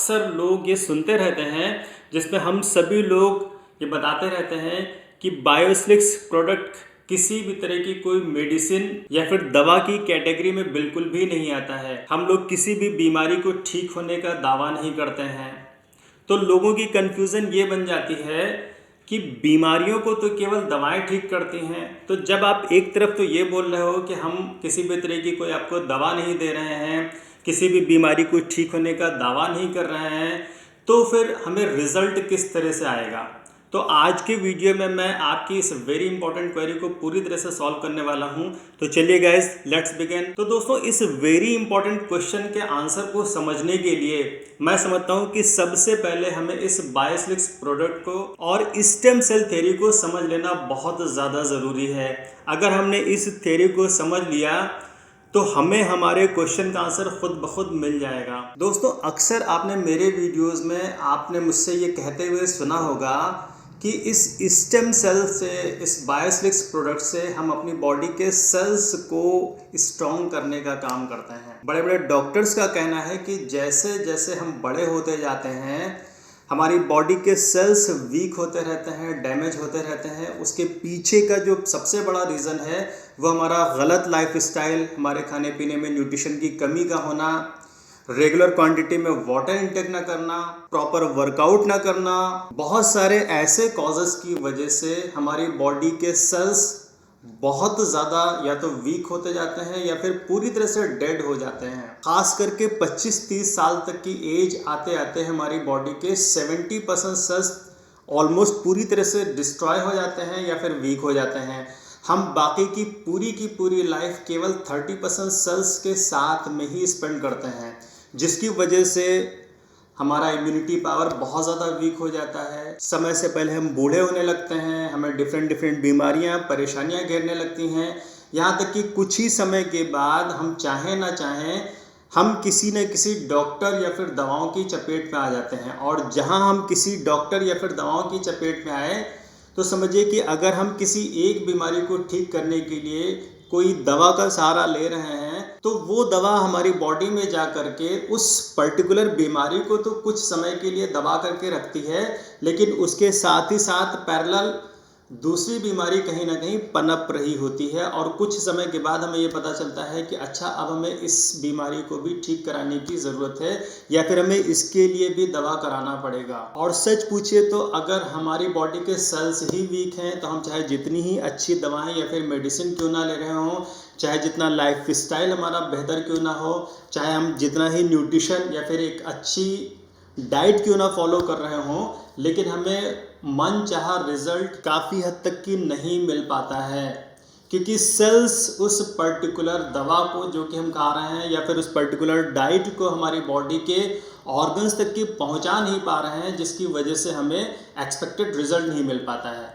अक्सर लोग ये सुनते रहते हैं जिसमें हम सभी लोग ये बताते रहते हैं कि बायोस्लिक्स प्रोडक्ट किसी भी तरह की कोई मेडिसिन या फिर दवा की कैटेगरी में बिल्कुल भी नहीं आता है। हम लोग किसी भी बीमारी को ठीक होने का दावा नहीं करते हैं। तो लोगों की कंफ्यूजन ये बन जाती है कि बीमारियों को तो केवल दवाएं ठीक करती हैं। तो जब आप एक तरफ तो ये बोल रहे हो कि हम किसी भी तरह की कोई आपको दवा नहीं दे रहे हैं, किसी भी बीमारी को ठीक होने का दावा नहीं कर रहे हैं, तो फिर हमें रिजल्ट किस तरह से आएगा। तो आज के वीडियो में मैं आपकी इस वेरी इंपॉर्टेंट क्वेरी को पूरी तरह से सॉल्व करने वाला हूं। तो चलिए गाइस, लेट्स बिगिन। तो दोस्तों, इस वेरी इंपॉर्टेंट क्वेश्चन के आंसर को समझने के लिए मैं समझता हूं कि सबसे पहले हमें इस बायोस्लिक्स प्रोडक्ट को और स्टेम सेल थ्योरी को समझ लेना बहुत ज़्यादा ज़रूरी है। अगर हमने इस थ्योरी को समझ लिया तो हमें हमारे क्वेश्चन का आंसर खुद ब खुद मिल जाएगा। दोस्तों, अक्सर आपने मेरे वीडियोस में आपने मुझसे ये कहते हुए सुना होगा कि इस स्टेम सेल से, इस बायोस्लिक्स प्रोडक्ट से हम अपनी बॉडी के सेल्स को स्ट्रॉन्ग करने का काम करते हैं। बड़े बड़े डॉक्टर्स का कहना है कि जैसे जैसे हम बड़े होते जाते हैं, हमारी बॉडी के सेल्स वीक होते रहते हैं, डैमेज होते रहते हैं। उसके पीछे का जो सबसे बड़ा रीज़न है वो हमारा गलत लाइफस्टाइल, हमारे खाने पीने में न्यूट्रिशन की कमी का होना, रेगुलर क्वांटिटी में वाटर इंटेक ना करना, प्रॉपर वर्कआउट ना करना। बहुत सारे ऐसे कॉजेस की वजह से हमारी बॉडी के सेल्स बहुत ज़्यादा या तो वीक होते जाते हैं या फिर पूरी तरह से डेड हो जाते हैं। खास करके 25-30 साल तक की एज आते आते हमारी बॉडी के 70% सेल्स ऑलमोस्ट पूरी तरह से डिस्ट्रॉय हो जाते हैं या फिर वीक हो जाते हैं। हम बाकी की पूरी लाइफ केवल 30% सेल्स के साथ में ही स्पेंड करते हैं, जिसकी वजह से हमारा इम्यूनिटी पावर बहुत ज़्यादा वीक हो जाता है। समय से पहले हम बूढ़े होने लगते हैं, हमें डिफरेंट बीमारियां, परेशानियां घेरने लगती हैं। यहाँ तक कि कुछ ही समय के बाद हम चाहें ना चाहें हम किसी न किसी डॉक्टर या फिर दवाओं की चपेट में आ जाते हैं। और जहाँ हम किसी डॉक्टर या फिर दवाओं की चपेट में आए तो समझिए कि अगर हम किसी एक बीमारी को ठीक करने के लिए कोई दवा का सहारा ले रहे हैं तो वो दवा हमारी बॉडी में जा करके उस पर्टिकुलर बीमारी को तो कुछ समय के लिए दबा करके रखती है, लेकिन उसके साथ ही साथ पैरेलल दूसरी बीमारी कहीं ना कहीं पनप रही होती है। और कुछ समय के बाद हमें ये पता चलता है कि अच्छा, अब हमें इस बीमारी को भी ठीक कराने की ज़रूरत है या फिर हमें इसके लिए भी दवा कराना पड़ेगा। और सच पूछिए तो अगर हमारी बॉडी के सेल्स ही वीक हैं तो हम चाहे जितनी ही अच्छी दवाएं या फिर मेडिसिन क्यों ना ले रहे हों, चाहे जितना लाइफ स्टाइल हमारा बेहतर क्यों ना हो, चाहे हम जितना ही न्यूट्रिशन या फिर एक अच्छी डाइट क्यों ना फॉलो कर रहे हों, लेकिन हमें मन चाहा रिजल्ट काफ़ी हद तक की नहीं मिल पाता है। क्योंकि सेल्स उस पर्टिकुलर दवा को जो कि हम खा रहे हैं या फिर उस पर्टिकुलर डाइट को हमारी बॉडी के ऑर्गन्स तक की पहुंचा नहीं पा रहे हैं, जिसकी वजह से हमें एक्सपेक्टेड रिजल्ट नहीं मिल पाता है।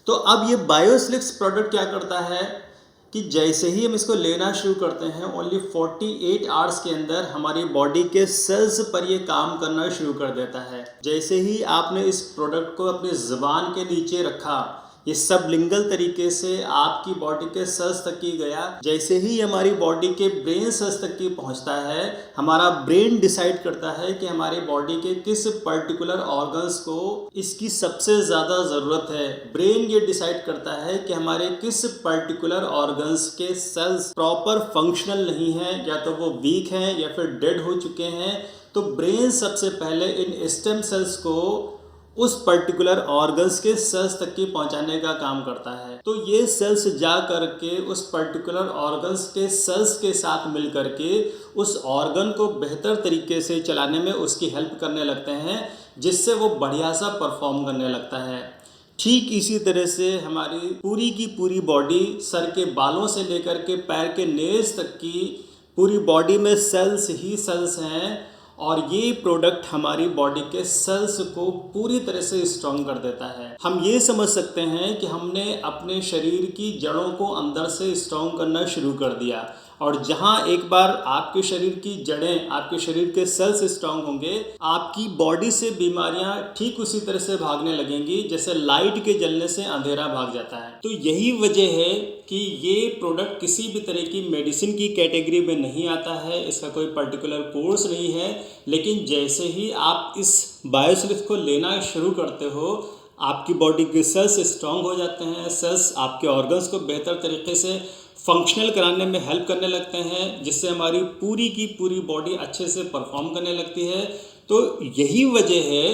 तो अब ये बायोस्लिक्स प्रोडक्ट क्या करता है कि जैसे ही हम इसको लेना शुरू करते हैं, ओनली 48 आवर्स के अंदर हमारी बॉडी के सेल्स पर ये काम करना शुरू कर देता है। जैसे ही आपने इस प्रोडक्ट को अपनी ज़ुबान के नीचे रखा, ये सबलिंगल तरीके से आपकी बॉडी के सेल्स तक की गया। जैसे ही हमारी बॉडी के ब्रेन सेल्स तक की पहुंचता है, हमारा ब्रेन डिसाइड करता है कि हमारी बॉडी के किस पर्टिकुलर ऑर्गन्स को इसकी सबसे ज़्यादा ज़रूरत है। ब्रेन ये डिसाइड करता है कि हमारे किस पर्टिकुलर ऑर्गन्स के सेल्स प्रॉपर फंक्शनल नहीं हैं, या तो वो वीक हैं या फिर डेड हो चुके हैं। तो ब्रेन सबसे पहले इन स्टेम सेल्स को उस पर्टिकुलर ऑर्गन्स के सेल्स तक की पहुंचाने का काम करता है। तो ये सेल्स जा करके उस पर्टिकुलर ऑर्गन्स के सेल्स के साथ मिल करके उस ऑर्गन को बेहतर तरीके से चलाने में उसकी हेल्प करने लगते हैं, जिससे वो बढ़िया सा परफॉर्म करने लगता है। ठीक इसी तरह से हमारी पूरी की पूरी बॉडी, सर के बालों से लेकर के पैर के नेल्स तक की पूरी बॉडी में सेल्स ही सेल्स हैं, और ये प्रोडक्ट हमारी बॉडी के सेल्स को पूरी तरह से स्ट्रॉन्ग कर देता है। हम ये समझ सकते हैं कि हमने अपने शरीर की जड़ों को अंदर से स्ट्रॉन्ग करना शुरू कर दिया। और जहां एक बार आपके शरीर की जड़ें, आपके शरीर के सेल्स स्ट्रांग होंगे, आपकी बॉडी से बीमारियां ठीक उसी तरह से भागने लगेंगी जैसे लाइट के जलने से अंधेरा भाग जाता है। तो यही वजह है कि ये प्रोडक्ट किसी भी तरह की मेडिसिन की कैटेगरी में नहीं आता है, इसका कोई पर्टिकुलर कोर्स नहीं है, लेकिन जैसे ही आप इस बायोस्लिक्स को लेना शुरू करते हो, आपकी बॉडी के सेल्स स्ट्रांग हो जाते हैं, सेल्स आपके ऑर्गन्स को बेहतर तरीके से फंक्शनल कराने में हेल्प करने लगते हैं, जिससे हमारी पूरी की पूरी बॉडी अच्छे से परफॉर्म करने लगती है। तो यही वजह है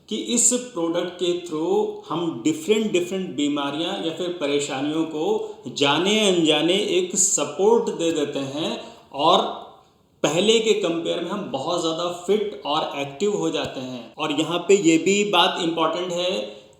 कि इस प्रोडक्ट के थ्रू हम डिफरेंट बीमारियां या फिर परेशानियों को जाने अनजाने एक सपोर्ट दे देते हैं और पहले के कंपेयर में हम बहुत ज़्यादा फिट और एक्टिव हो जाते हैं। और यहाँ पे ये भी बात इम्पॉर्टेंट है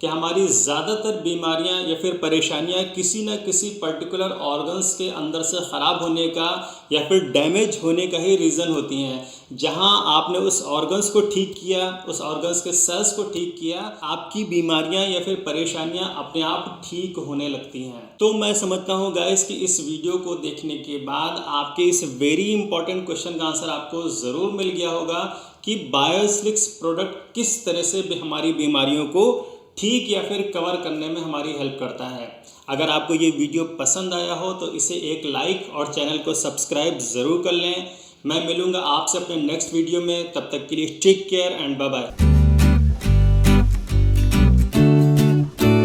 कि हमारी ज़्यादातर बीमारियां या फिर परेशानियां किसी न किसी पर्टिकुलर ऑर्गन्स के अंदर से ख़राब होने का या फिर डैमेज होने का ही रीज़न होती हैं। जहां आपने उस ऑर्गन्स को ठीक किया, उस ऑर्गन्स के सेल्स को ठीक किया, आपकी बीमारियां या फिर परेशानियां अपने आप ठीक होने लगती हैं। तो मैं समझता हूं गाइस कि इस वीडियो को देखने के बाद आपके इस वेरी इंपॉर्टेंट क्वेश्चन का आंसर आपको ज़रूर मिल गया होगा कि बायोस्लिक्स प्रोडक्ट किस तरह से हमारी बीमारियों को ठीक या फिर कवर करने में हमारी हेल्प करता है। अगर आपको ये वीडियो पसंद आया हो तो इसे एक लाइक और चैनल को सब्सक्राइब ज़रूर कर लें। मैं मिलूँगा आपसे अपने नेक्स्ट वीडियो में, तब तक के लिए take care and bye bye.